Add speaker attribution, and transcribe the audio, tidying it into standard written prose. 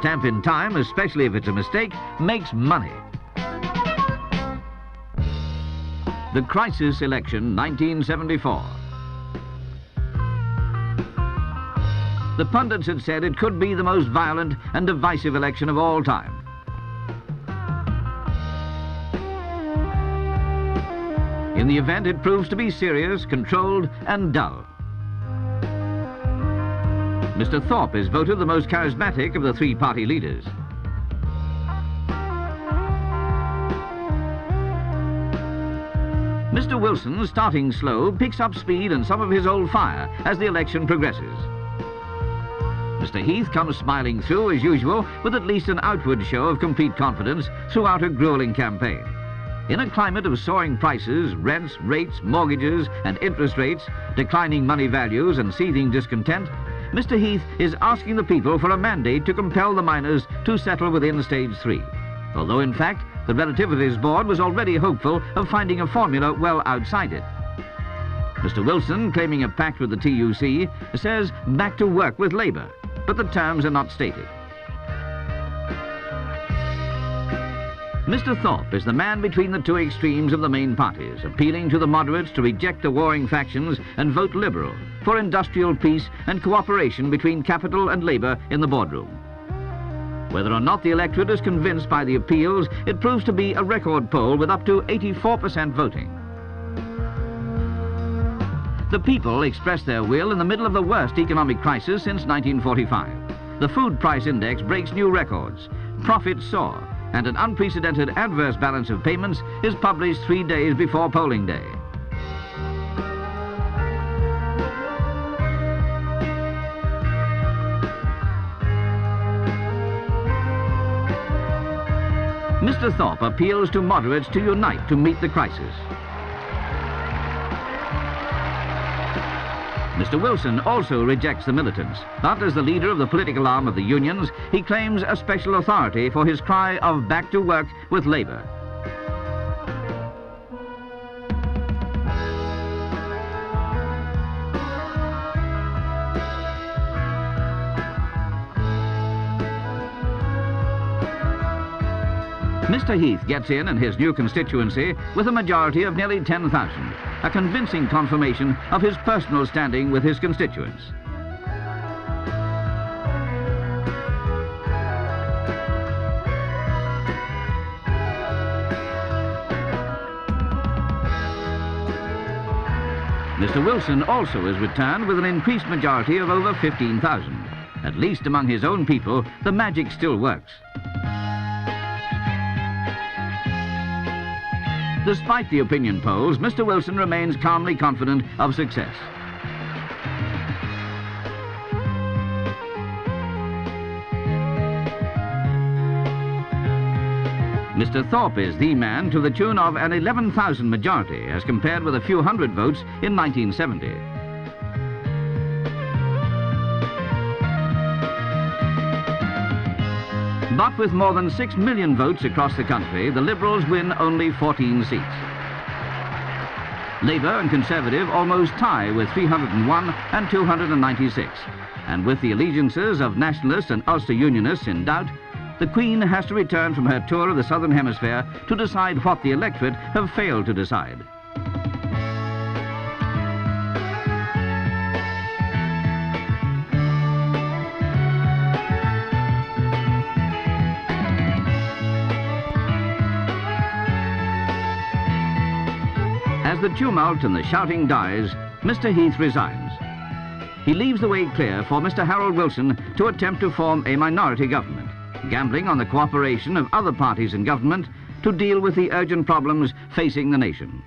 Speaker 1: Stamp in time, especially if it's a mistake, makes money. The Crisis Election, 1974. The pundits had said it could be the most violent and divisive election of all time. In the event, it proves to be serious, controlled, and dull. Mr. Thorpe is voted the most charismatic of the three-party leaders. Mr. Wilson, starting slow, picks up speed and some of his old fire as the election progresses. Mr. Heath comes smiling through, as usual, with at least an outward show of complete confidence throughout a grueling campaign. In a climate of soaring prices, rents, rates, mortgages, and interest rates, declining money values and seething discontent, Mr. Heath is asking the people for a mandate to compel the miners to settle within Stage 3. Although, in fact, the Relativities Board was already hopeful of finding a formula well outside it. Mr. Wilson, claiming a pact with the TUC, says back to work with Labour, but the terms are not stated. Mr. Thorpe is the man between the two extremes of the main parties, appealing to the moderates to reject the warring factions and vote Liberal for industrial peace and cooperation between capital and Labour in the boardroom. Whether or not the electorate is convinced by the appeals, it proves to be a record poll with up to 84% voting. The people expressed their will in the middle of the worst economic crisis since 1945. The food price index breaks new records, profits soar, and an unprecedented adverse balance of payments is published 3 days before polling day. Mr. Thorpe appeals to moderates to unite to meet the crisis. Mr. Wilson also rejects the militants, but as the leader of the political arm of the unions, he claims a special authority for his cry of back to work with Labour. Mr. Heath gets in his new constituency with a majority of nearly 10,000, a convincing confirmation of his personal standing with his constituents. Mr. Wilson also is returned with an increased majority of over 15,000. At least among his own people, the magic still works. Despite the opinion polls, Mr. Wilson remains calmly confident of success. Mr. Thorpe is the man to the tune of an 11,000 majority, as compared with a few hundred votes in 1970. But with more than 6 million votes across the country, the Liberals win only 14 seats. Labour and Conservative almost tie with 301 and 296. And with the allegiances of Nationalists and Ulster Unionists in doubt, the Queen has to return from her tour of the Southern Hemisphere to decide what the electorate have failed to decide. As the tumult and the shouting dies, Mr. Heath resigns. He leaves the way clear for Mr. Harold Wilson to attempt to form a minority government, gambling on the cooperation of other parties in government to deal with the urgent problems facing the nation.